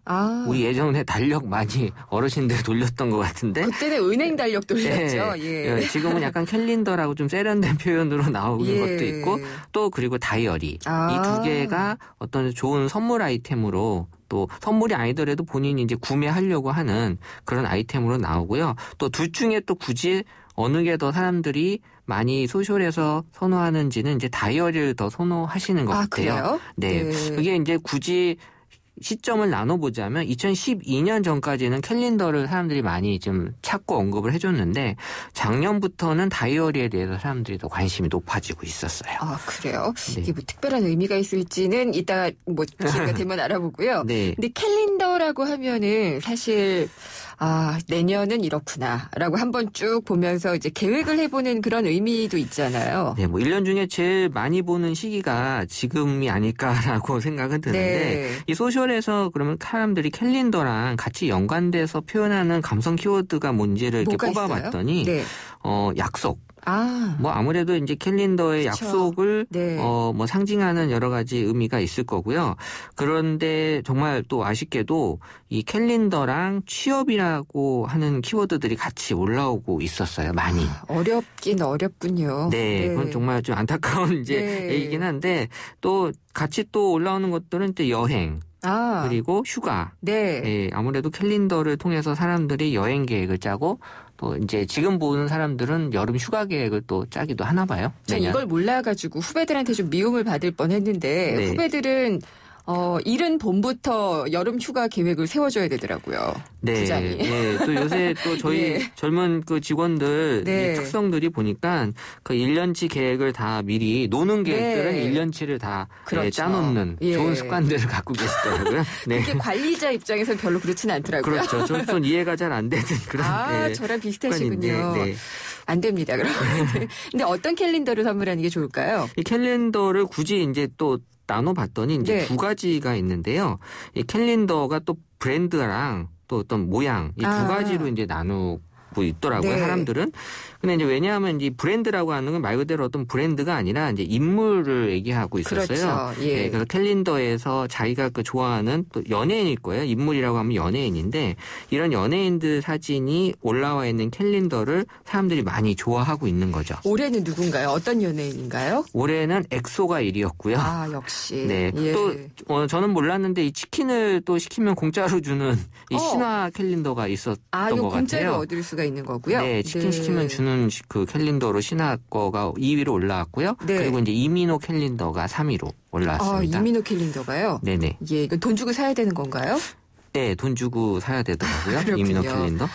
우리 예전에 달력 많이 어르신들 돌렸던 것 같은데. 그때는 은행 달력 돌렸죠. 예. 지금은 약간 캘린더라고 좀 세련된 표현으로 나오는 것도 있고 또 그리고 다이어리. 이 두 개가 어떤 좋은 선물 아이템으로 또 선물이 아니더라도 본인이 이제 구매하려고 하는 그런 아이템으로 나오고요. 또 둘 중에 또 굳이 어느 게 더 사람들이 많이 소셜에서 선호하는지는 이제 다이어리를 더 선호하시는 것 같아요. 그래요? 네. 그게 이제 굳이 시점을 나눠보자면 2012년 전까지는 캘린더를 사람들이 많이 좀 찾고 언급을 해줬는데 작년부터는 다이어리에 대해서 사람들이 더 관심이 높아지고 있었어요. 아, 그래요? 네. 이게 뭐 특별한 의미가 있을지는 이따가 뭐 기회가 되면 알아보고요. 네. 근데 캘린더라고 하면은 사실 내년은 이렇구나라고 한번 쭉 보면서 이제 계획을 해보는 그런 의미도 있잖아요. 네, 뭐 1년 중에 제일 많이 보는 시기가 지금이 아닐까라고 생각은 드는데 이 소셜에서 그러면 사람들이 캘린더랑 같이 연관돼서 표현하는 감성 키워드가 뭔지를 이렇게 뽑아봤더니 약속. 뭐 아무래도 이제 캘린더의 약속을 뭐 상징하는 여러 가지 의미가 있을 거고요. 그런데 정말 또 아쉽게도 이 캘린더랑 취업이라고 하는 키워드들이 같이 올라오고 있었어요. 많이. 어렵긴 어렵군요. 네, 그건 정말 좀 안타까운 이제 얘기긴 한데 또 같이 또 올라오는 것들은 또 여행. 그리고 휴가. 네, 아무래도 캘린더를 통해서 사람들이 여행 계획을 짜고 또 이제 지금 보는 사람들은 여름 휴가 계획을 또 짜기도 하나 봐요. 전 이걸 몰라가지고 후배들한테 좀 미움을 받을 뻔했는데 후배들은 이른 봄부터 여름 휴가 계획을 세워줘야 되더라고요. 부장이. 네. 또 요새 또 저희 젊은 그 직원들 이 특성들이 보니까 그 1년치 계획을 다 미리 노는 계획들은 1년치를 다 짜놓는 좋은 습관들을 갖고 계시더라고요. 네. 그게 관리자 입장에서는 별로 그렇지는 않더라고요. 그렇죠. 전 이해가 잘 안 되는 그런. 저랑 비슷하시군요. 안 됩니다. 그럼. 근데 어떤 캘린더를 선물하는 게 좋을까요? 이 캘린더를 굳이 이제 또 나눠봤더니 이제 두 가지가 있는데요. 이 캘린더가 또 브랜드랑 또 어떤 모양 이 두 가지로 이제 나누고 갖고 있더라고요. 네. 사람들은. 근데 이제 왜냐하면 이 브랜드라고 하는 건 말 그대로 어떤 브랜드가 아니라 이제 인물을 얘기하고 있었어요. 그렇죠. 예. 네, 그래서 캘린더에서 자기가 그 좋아하는 또 연예인일 거예요. 인물이라고 하면 연예인인데 이런 연예인들 사진이 올라와 있는 캘린더를 사람들이 많이 좋아하고 있는 거죠. 올해는 누군가요? 어떤 연예인인가요? 올해는 엑소가 1위였고요. 아, 역시. 네. 예. 또 저는 몰랐는데 이 치킨을 또 시키면 공짜로 주는 이 신화 캘린더가 있었던 것 같아요. 공짜로 얻을 수가 있는 거고요. 네, 치킨 시키면 주는 그 캘린더로 신화 거가 2위로 올라왔고요. 네. 그리고 이제 이민호 캘린더가 3위로 올라왔습니다. 아, 이민호 캘린더가요? 네네. 예, 이거 돈 주고 사야 되는 건가요? 네, 돈 주고 사야 되더라고요. 이민호 캘린더.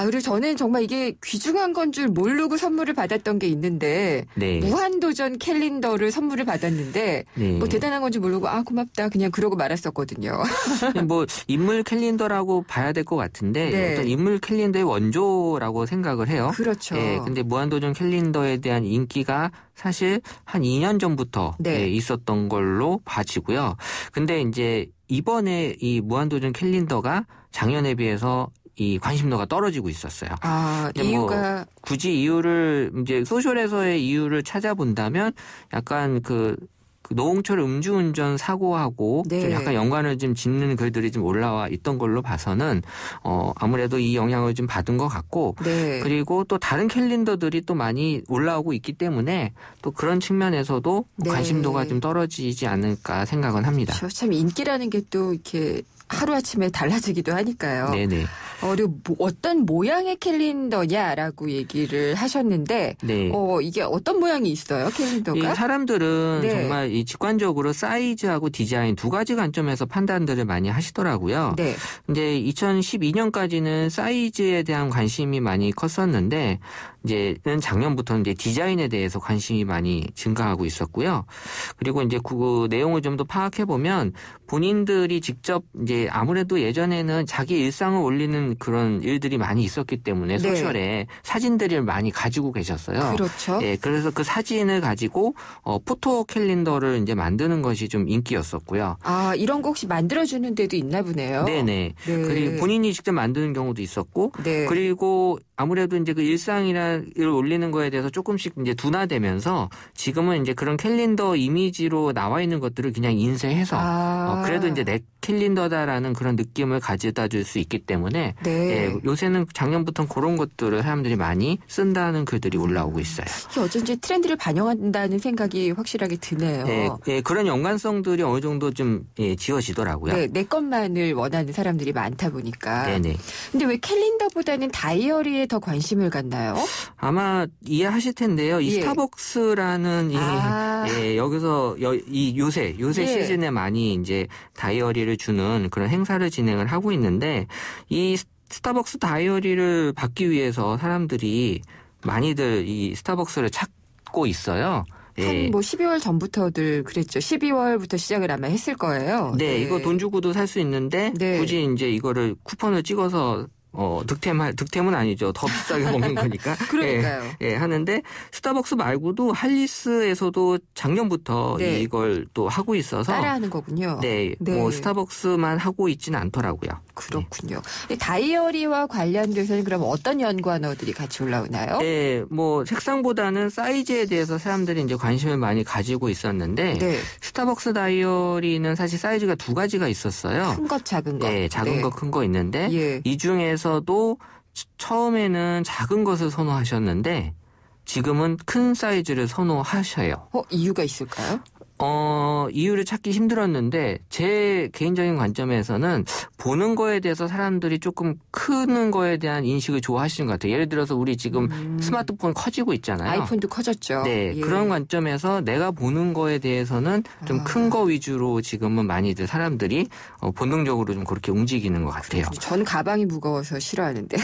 그리고 저는 정말 이게 귀중한 건 줄 모르고 선물을 받았던 게 있는데 네. 무한도전 캘린더를 선물을 받았는데 네. 뭐 대단한 건 줄 모르고 고맙다 그냥 그러고 말았었거든요. 뭐 인물 캘린더라고 봐야 될 것 같은데 네. 어떤 인물 캘린더의 원조라고 생각을 해요. 그렇죠. 네, 근데 무한도전 캘린더에 대한 인기가 사실 한 2년 전부터 네. 있었던 걸로 봐지고요. 근데 이제 이번에 이 무한도전 캘린더가 작년에 비해서 이 관심도가 떨어지고 있었어요. 이유가 뭐 굳이 이유를 이제 소셜에서의 이유를 찾아본다면 약간 그 노홍철 음주운전 사고하고 네. 좀 약간 연관을 좀 짓는 글들이 좀 올라와 있던 걸로 봐서는 아무래도 이 영향을 좀 받은 것 같고 네. 그리고 또 다른 캘린더들이 또 많이 올라오고 있기 때문에 또 그런 측면에서도 네. 관심도가 좀 떨어지지 않을까 생각은 합니다. 참 인기라는 게 또 이렇게 하루아침에 달라지기도 하니까요. 네네. 그리고 어떤 모양의 캘린더냐라고 얘기를 하셨는데 네. 이게 어떤 모양이 있어요, 캘린더가? 이 사람들은 네. 정말 이 직관적으로 사이즈하고 디자인 두 가지 관점에서 판단들을 많이 하시더라고요. 네. 이제 2012년까지는 사이즈에 대한 관심이 많이 컸었는데 이제는 작년부터 이제 디자인에 대해서 관심이 많이 증가하고 있었고요. 그리고 이제 그 내용을 좀 더 파악해 보면 본인들이 직접 이제 아무래도 예전에는 자기 일상을 올리는 그런 일들이 많이 있었기 때문에 소셜에 사진들을 많이 가지고 계셨어요. 그렇죠. 예, 그래서 그 사진을 가지고 포토 캘린더를 이제 만드는 것이 좀 인기였었고요. 이런 거 혹시 만들어주는 데도 있나 보네요. 네네. 네. 그리고 본인이 직접 만드는 경우도 있었고, 네. 그리고 아무래도 이제 그 일상이를 올리는 거에 대해서 조금씩 이제 둔화되면서 지금은 이제 그런 캘린더 이미지로 나와 있는 것들을 그냥 인쇄해서 그래도 이제 내 캘린더다라는 그런 느낌을 가져다 줄 수 있기 때문에 네. 예, 요새는 작년부터는 그런 것들을 사람들이 많이 쓴다는 글들이 올라오고 있어요. 어쩐지 트렌드를 반영한다는 생각이 확실하게 드네요. 예, 예, 그런 연관성들이 어느 정도 좀 지어지더라고요. 네, 내 것만을 원하는 사람들이 많다 보니까. 네네. 근데 왜 캘린더보다는 다이어리에 더 관심을 갖나요? 아마 이해하실 텐데요. 이 스타벅스라는 여기서 요새 시즌에 많이 이제 다이어리를 주는 그런 행사를 진행을 하고 있는데 이 스타벅스 다이어리를 받기 위해서 사람들이 많이들 이 스타벅스를 찾고 있어요. 한 12월 전부터들 그랬죠. 12월부터 시작을 아마 했을 거예요. 네, 이거 돈 주고도 살 수 있는데 굳이 이제 이거를 쿠폰을 찍어서 득템은 아니죠. 더 비싸게 먹는 거니까. 그러니까요. 예, 하는데 스타벅스 말고도 할리스에서도 작년부터 이걸 또 하고 있어서 따라하는 거군요. 네, 뭐 스타벅스만 하고 있지는 않더라고요. 그렇군요. 다이어리와 관련돼서는 그럼 어떤 연관어들이 같이 올라오나요? 네, 뭐 색상보다는 사이즈에 대해서 사람들이 이제 관심을 많이 가지고 있었는데 스타벅스 다이어리는 사실 사이즈가 두 가지가 있었어요. 큰 것, 작은 것. 네, 작은 거, 큰 거 있는데 이 중에서도 처음에는 작은 것을 선호하셨는데 지금은 큰 사이즈를 선호하셔요. 이유가 있을까요? 이유를 찾기 힘들었는데 제 개인적인 관점에서는 보는 거에 대해서 사람들이 조금 크는 거에 대한 인식을 좋아하시는 것 같아요. 예를 들어서 우리 지금 스마트폰 커지고 있잖아요. 아이폰도 커졌죠. 네, 그런 관점에서 내가 보는 거에 대해서는 좀 큰 거 위주로 지금은 많이들 사람들이 본능적으로 좀 그렇게 움직이는 것 같아요. 전 가방이 무거워서 싫어하는데.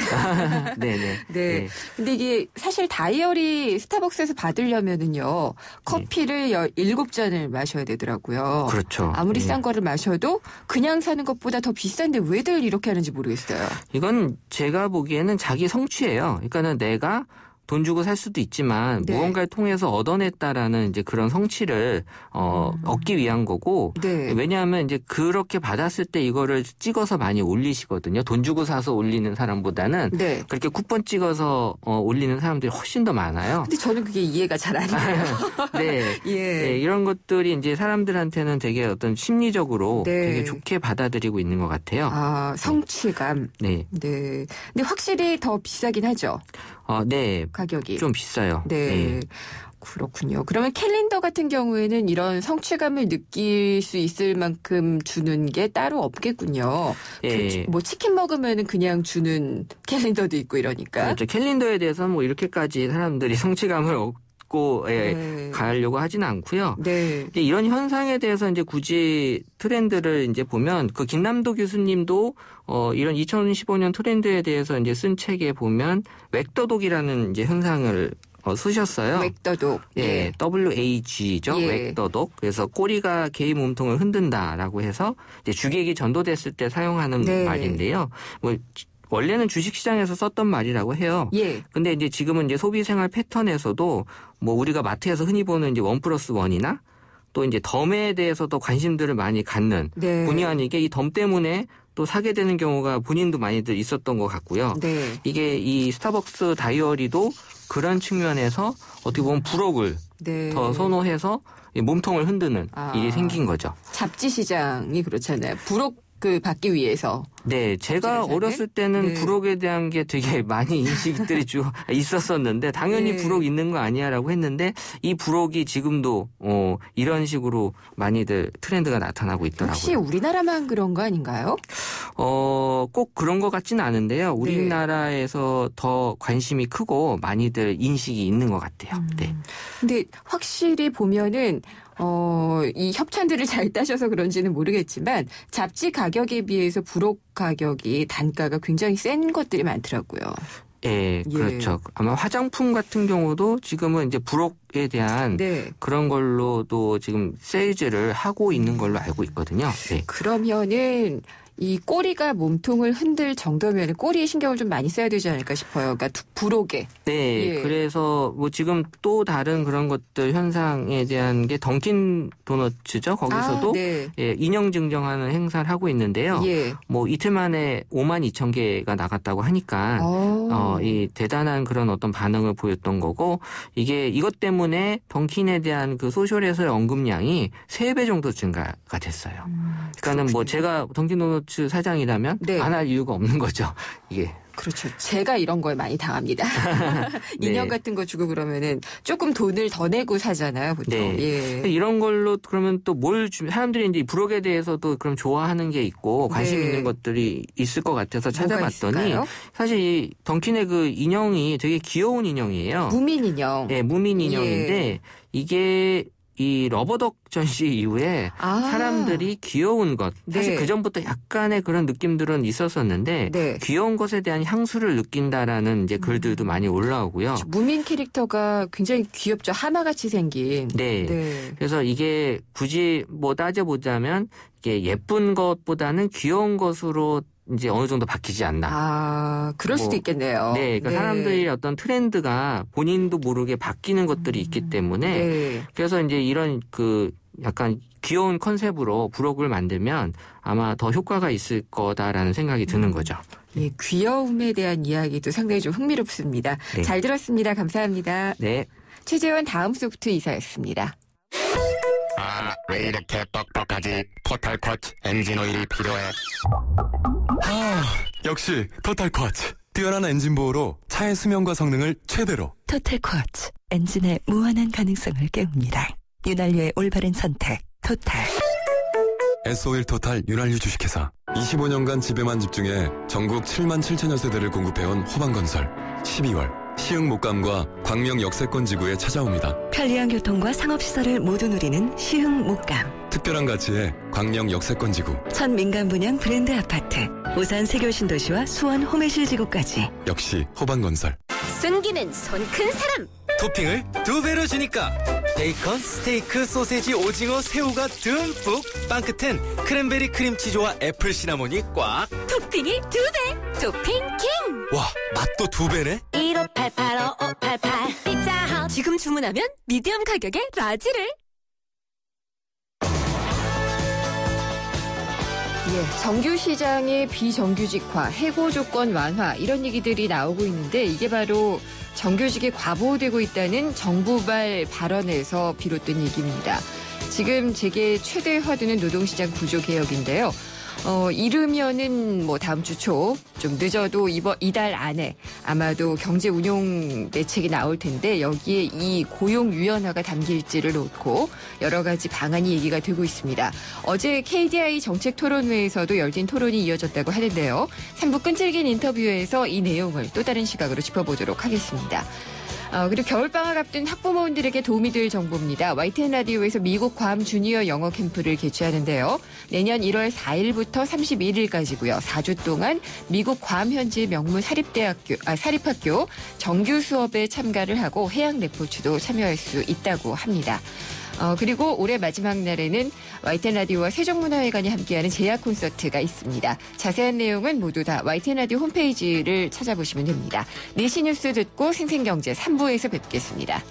네네. 네. 근데 이게 사실 다이어리 스타벅스에서 받으려면은요 커피를 7잔을 마셔야 되더라고요. 그렇죠. 아무리 싼 거를 마셔도 그냥 사는 것보다 더 비싼데 왜들 이렇게 하는지 모르겠어요. 이건 제가 보기에는 자기 성취예요. 그러니까는 내가 돈 주고 살 수도 있지만 네. 무언가를 통해서 얻어냈다라는 이제 그런 성취를 얻기 위한 거고 네. 왜냐하면 이제 그렇게 받았을 때 이거를 찍어서 많이 올리시거든요. 돈 주고 사서 올리는 사람보다는 네. 그렇게 쿠폰 찍어서 올리는 사람들이 훨씬 더 많아요. 근데 저는 그게 이해가 잘 안 돼요. 네. 예. 네, 이런 것들이 이제 사람들한테는 되게 어떤 심리적으로 네. 되게 좋게 받아들이고 있는 것 같아요. 아, 성취감. 네. 네. 근데 확실히 더 비싸긴 하죠. 네. 가격이. 좀 비싸요. 네. 네. 그렇군요. 그러면 캘린더 같은 경우에는 이런 성취감을 느낄 수 있을 만큼 주는 게 따로 없겠군요. 예. 뭐 치킨 먹으면은 그냥 주는 캘린더도 있고 이러니까. 그렇죠. 캘린더에 대해서는 뭐 이렇게까지 사람들이 성취감을 얻고 네. 가려고 하지는 않고요. 네. 이제 이런 현상에 대해서 이제 굳이 트렌드를 이제 보면 그 김남도 교수님도 이런 2015년 트렌드에 대해서 이제 쓴 책에 보면 웩더독이라는 이제 현상을 쓰셨어요. 웩더독. 예, WAG죠. 예. 웩더독. 그래서 꼬리가 개의 몸통을 흔든다라고 해서 이제 주객이 전도됐을 때 사용하는 네. 말인데요. 뭐 원래는 주식시장에서 썼던 말이라고 해요. 예. 근데 이제 지금은 이제 소비생활 패턴에서도 뭐 우리가 마트에서 흔히 보는 이제 1+1이나 또 이제 덤에 대해서도 관심들을 많이 갖는 네. 본의 아니게 이 덤 때문에 또 사게 되는 경우가 본인도 많이들 있었던 것 같고요. 네. 이게 이 스타벅스 다이어리도 그런 측면에서 어떻게 보면 부록을 네. 더 선호해서 이 몸통을 흔드는 일이 생긴 거죠. 잡지 시장이 그렇잖아요. 부록 받기 위해서. 네, 제가 어렸을 때는 네. 부록에 대한 게 되게 많이 인식들이 있었었는데 당연히 네. 부록 있는 거 아니야라고 했는데 이 부록이 지금도 이런 식으로 많이들 트렌드가 나타나고 있더라고요. 혹시 우리나라만 그런 거 아닌가요? 꼭 그런 것 같지는 않은데요. 우리나라에서 더 관심이 크고 많이들 인식이 있는 것 같아요. 네. 근데 확실히 보면은 이 협찬들을 잘 따셔서 그런지는 모르겠지만 잡지 가격에 비해서 부록 가격이 단가가 굉장히 센 것들이 많더라고요. 예, 그렇죠. 아마 화장품 같은 경우도 지금은 이제 부록에 대한 네. 그런 걸로도 지금 세일즈를 하고 있는 걸로 알고 있거든요. 네. 그러면은 이 꼬리가 몸통을 흔들 정도면 꼬리에 신경을 좀 많이 써야 되지 않을까 싶어요. 그러니까 부록에. 네. 예. 그래서 뭐 지금 또 다른 그런 것들 현상에 대한 게 던킨 도너츠죠. 거기서도 네. 예, 인형 증정하는 행사를 하고 있는데요. 예. 뭐 이틀 만에 52,000개가 나갔다고 하니까 이 대단한 그런 어떤 반응을 보였던 거고 이게 이것 때문에 던킨에 대한 그 소셜에서의 언급량이 3배 정도 증가가 됐어요. 그러니까는 뭐 제가 던킨 도너츠 사장이라면 안 할 이유가 없는 거죠. 이게. 그렇죠. 제가 이런 걸 많이 당합니다. 인형 같은 거 주고 그러면은 조금 돈을 더 내고 사잖아요, 보통. 네. 예. 이런 걸로 그러면 또 뭘 주면 사람들이 이제 부록에 대해서도 그럼 좋아하는 게 있고 관심 있는 것들이 있을 것 같아서 찾아봤더니 사실 이 던킨의 그 인형이 되게 귀여운 인형이에요. 무민 인형. 네, 무민 인형인데 이게 이 러버덕 전시 이후에 사람들이 귀여운 것 사실 그 전부터 약간의 그런 느낌들은 있었었는데 귀여운 것에 대한 향수를 느낀다라는 이제 글들도 많이 올라오고요. 무민 캐릭터가 굉장히 귀엽죠. 하마같이 생긴. 네. 그래서 이게 굳이 뭐 따져보자면 이게 예쁜 것보다는 귀여운 것으로 이제 어느 정도 바뀌지 않나. 그럴 수도 있겠네요. 네, 그러니까 사람들이 어떤 트렌드가 본인도 모르게 바뀌는 것들이 있기 때문에 그래서 이제 이런 그 약간 귀여운 컨셉으로 부록을 만들면 아마 더 효과가 있을 거다라는 생각이 드는 거죠. 예, 귀여움에 대한 이야기도 상당히 좀 흥미롭습니다. 네. 잘 들었습니다. 감사합니다. 네. 최재원 다음 소프트 이사였습니다. 왜 이렇게 뻑뻑하지? 토탈 쿼츠 엔진 오일이 필요해. 역시 토탈 쿼츠. 뛰어난 엔진 보호로 차의 수명과 성능을 최대로. 토탈 쿼츠. 엔진의 무한한 가능성을 깨웁니다. 윤활유의 올바른 선택. 토탈. S-오일 토탈 윤활유 주식회사. 25년간 집에만 집중해 전국 7만 7천여 세대를 공급해온 호반건설. 12월 시흥 목감과 광명 역세권 지구에 찾아옵니다. 편리한 교통과 상업시설을 모두 누리는 시흥 목감. 특별한 가치의 광명 역세권 지구. 첫 민간 분양 브랜드 아파트. 오산 세교신도시와 수원 호메실 지구까지. 역시 호반건설. 승기는 손 큰 사람. 토핑을 2배로 주니까 베이컨, 스테이크, 소세지, 오징어, 새우가 듬뿍. 빵 끝엔 크랜베리 크림치즈와 애플 시나몬이 꽉. 토핑이 2배. 토핑 킹. 와, 맛도 2배네. 이런 피자헛 지금 주문하면 미디엄 가격에 라지를. 정규 시장의 비정규직화, 해고 조건 완화 이런 얘기들이 나오고 있는데 이게 바로 정규직이 과보되고 있다는 정부발 발언에서 비롯된 얘기입니다. 지금 재계 최대 화두는 노동시장 구조 개혁인데요. 이르면은 다음 주 초, 좀 늦어도 이달 안에 아마도 경제 운용 대책이 나올 텐데 여기에 이 고용 유연화가 담길지를 놓고 여러 가지 방안이 얘기가 되고 있습니다. 어제 KDI 정책 토론회에서도 열띤 토론이 이어졌다고 하는데요. 3부 끈질긴 인터뷰에서 이 내용을 또 다른 시각으로 짚어보도록 하겠습니다. 그리고 겨울방학 앞둔 학부모님들에게 도움이 될 정보입니다. YTN 라디오에서 미국 괌 주니어 영어 캠프를 개최하는데요. 내년 1월 4일부터 31일까지고요. 4주 동안 미국 괌 현지 명문 사립학교 정규 수업에 참가를 하고 해양 레포츠도 참여할 수 있다고 합니다. 그리고 올해 마지막 날에는 YTN 라디오와 세종문화회관이 함께하는 제야 콘서트가 있습니다. 자세한 내용은 모두 다 YTN 라디오 홈페이지를 찾아보시면 됩니다. 4시 뉴스 듣고 생생경제 3부에서 뵙겠습니다.